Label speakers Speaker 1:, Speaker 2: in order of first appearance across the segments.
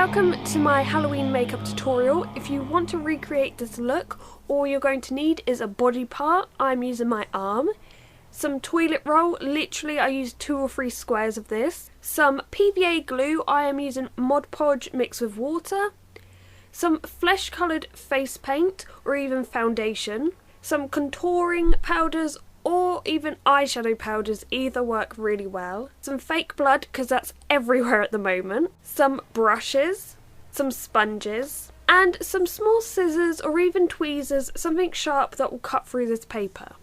Speaker 1: Welcome to my Halloween makeup tutorial. If you want to recreate this look, all you're going to need is a body part. I'm using my arm. Some toilet roll, literally I used 2 or 3 squares of this. Some PVA glue, I am using Mod Podge mixed with water. Some flesh coloured face paint or even foundation. Some contouring powders or even eyeshadow powders, either work really well. Some fake blood, because that's everywhere at the moment. Some brushes, some sponges, and some small scissors or even tweezers, something sharp that will cut through this paper.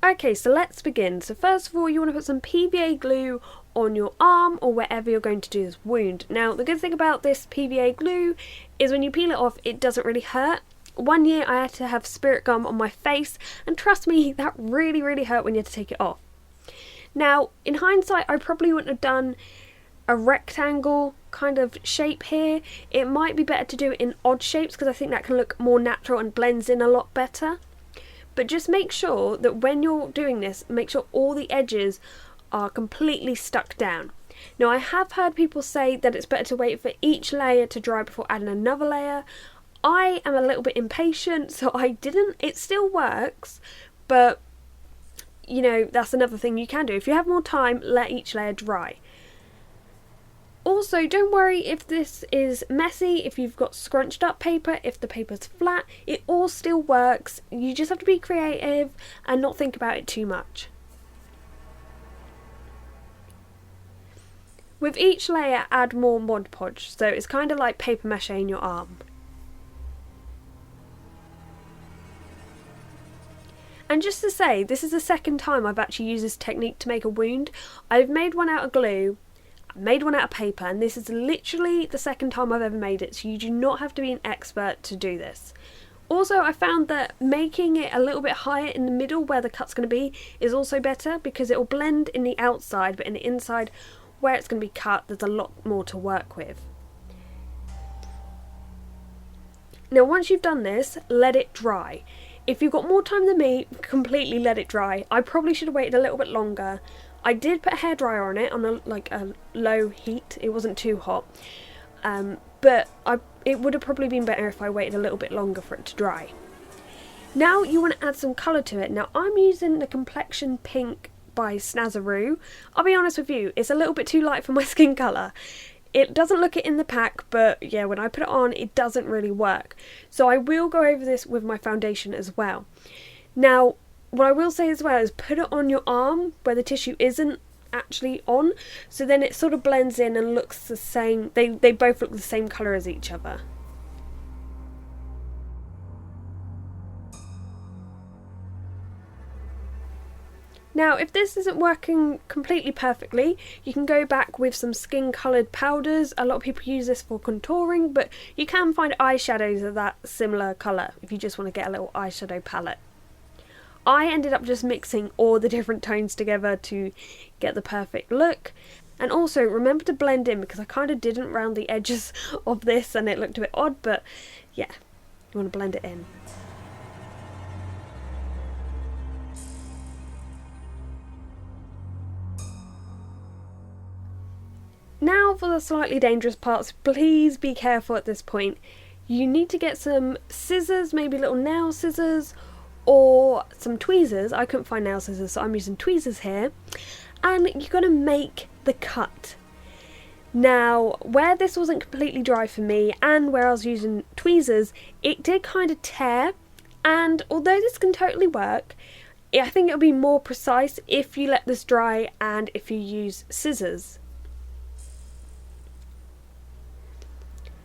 Speaker 1: Okay, so let's begin. So first of all, you want to put some PVA glue on your arm or wherever you're going to do this wound. Now, the good thing about this PVA glue is when you peel it off, it doesn't really hurt. One year I had to have spirit gum on my face, and trust me, that really hurt when you had to take it off. Now, in hindsight, I probably wouldn't have done a rectangle kind of shape here. It might be better to do it in odd shapes because I think that can look more natural and blends in a lot better. But just make sure that when you're doing this, make sure all the edges are completely stuck down. Now, I have heard people say that it's better to wait for each layer to dry before adding another layer. I am a little bit impatient, so I didn't. It still works, but you know, that's another thing you can do. If you have more time, let each layer dry. Also, don't worry if this is messy, if you've got scrunched up paper, if the paper's flat, it all still works. You just have to be creative and not think about it too much. With each layer, add more Mod Podge, so it's kind of like paper mache in your arm. And just to say, this is the second time I've actually used this technique to make a wound. I've made one out of glue, I made one out of paper, and this is literally the second time I've ever made it, so you do not have to be an expert to do this. Also, I found that making it a little bit higher in the middle where the cut's going to be is also better because it will blend in the outside, but in the inside where it's going to be cut, there's a lot more to work with. Now, once you've done this, let it dry. If you've got more time than me, completely let it dry. I probably should have waited a little bit longer. I did put a hairdryer on it on a low heat. It wasn't too hot. But it would have probably been better if I waited a little bit longer for it to dry. Now you want to add some colour to it. Now I'm using the Complexion Pink by Snazzaroo. I'll be honest with you, it's a little bit too light for my skin colour. It doesn't look it in the pack, but yeah, when I put it on, it doesn't really work. So I will go over this with my foundation as well. Now, what I will say as well is put it on your arm where the tissue isn't actually on, so then it sort of blends in and looks the same. They both look the same colour as each other. Now, if this isn't working completely perfectly, you can go back with some skin coloured powders. A lot of people use this for contouring, but you can find eyeshadows of that similar colour if you just want to get a little eyeshadow palette. I ended up just mixing all the different tones together to get the perfect look. And also, remember to blend in because I kind of didn't round the edges of this and it looked a bit odd, but yeah, you want to blend it in. Now for the slightly dangerous parts, please be careful at this point. You need to get some scissors, maybe little nail scissors or some tweezers. I couldn't find nail scissors, so I'm using tweezers here. And you're going to make the cut. Now, where this wasn't completely dry for me and where I was using tweezers, it did kind of tear. And although this can totally work, I think it'll be more precise if you let this dry and if you use scissors.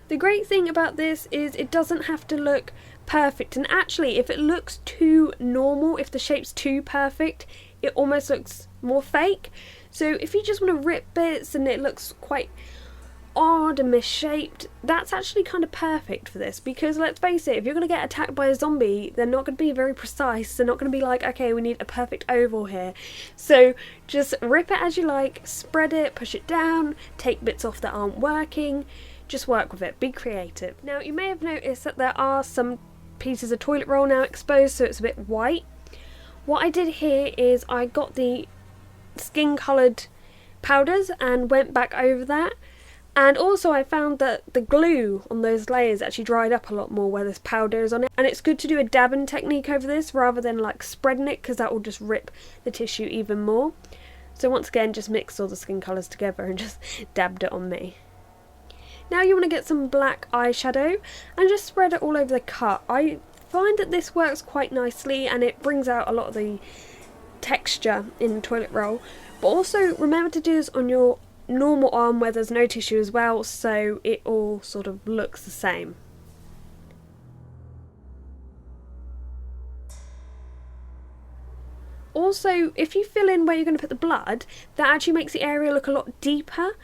Speaker 1: The great thing about this is it doesn't have to look perfect, and actually if it looks too normal, if the shape's too perfect, it almost looks more fake. So if you just want to rip bits and it looks quite odd and misshaped, that's actually kind of perfect for this, because let's face it, if you're going to get attacked by a zombie, they're not going to be very precise. They're not going to be like, okay, we need a perfect oval here. So just rip it as you like, spread it, push it down, take bits off that aren't working. Just work with it, be creative. Now, you may have noticed that there are some pieces of toilet roll now exposed, so it's a bit white. What I did here is I got the skin coloured powders and went back over that And also I found that the glue on those layers actually dried up a lot more where this powder is on it. And it's good to do a dabbing technique over this rather than like spreading it, because that will just rip the tissue even more. So once again, just mixed all the skin colours together and just dabbed it on me. Now you want to get some black eyeshadow and just spread it all over the cut. I find that this works quite nicely and it brings out a lot of the texture in the toilet roll. But also remember to do this on your normal arm where there's no tissue as well, so it all sort of looks the same. Also, if you fill in where you're going to put the blood, that actually makes the area look a lot deeper,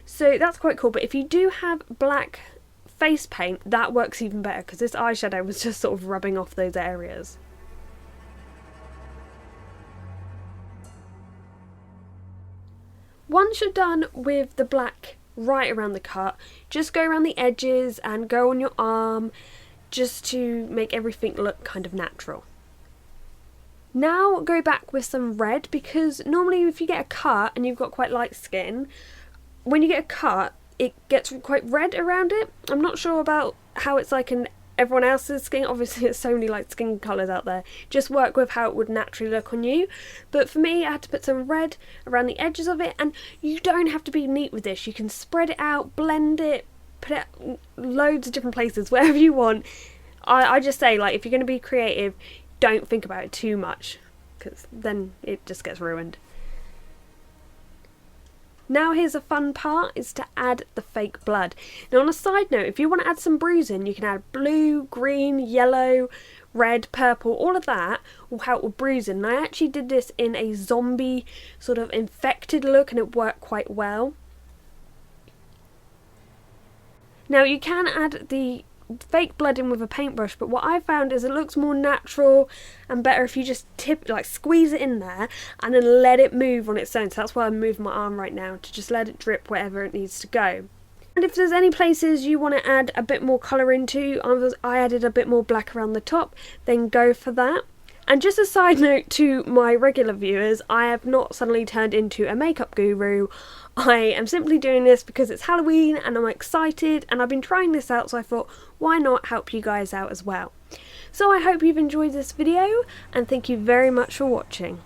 Speaker 1: so that's quite cool. But if you do have black face paint, that works even better, because this eyeshadow was just sort of rubbing off those areas. Once you're done with the black right around the cut, just go around the edges and go on your arm, just to make everything look kind of natural. Now go back with some red, because normally if you get a cut and you've got quite light skin, when you get a cut it gets quite red around it. I'm not sure about how it's like in everyone else's skin, obviously there's so many like skin colours out there, just work with how it would naturally look on you. But for me I had to put some red around the edges of it, and you don't have to be neat with this, you can spread it out, blend it, put it loads of different places, wherever you want. I just say, like, if you're going to be creative, don't think about it too much, because then it just gets ruined. Now here's a fun part, is to add the fake blood. Now on a side note, if you want to add some bruising, you can add blue, green, yellow, red, purple, all of that will help with bruising. And I actually did this in a zombie sort of infected look and it worked quite well. Now you can add the fake blood in with a paintbrush, but what I found is it looks more natural and better if you just squeeze it in there and then let it move on its own. So that's why I'm moving my arm right now, to just let it drip wherever it needs to go. And if there's any places you want to add a bit more colour into, I added a bit more black around the top, then go for that. And just a side note to my regular viewers, I have not suddenly turned into a makeup guru. I am simply doing this because it's Halloween and I'm excited, and I've been trying this out, so I thought, why not help you guys out as well? So I hope you've enjoyed this video, and thank you very much for watching.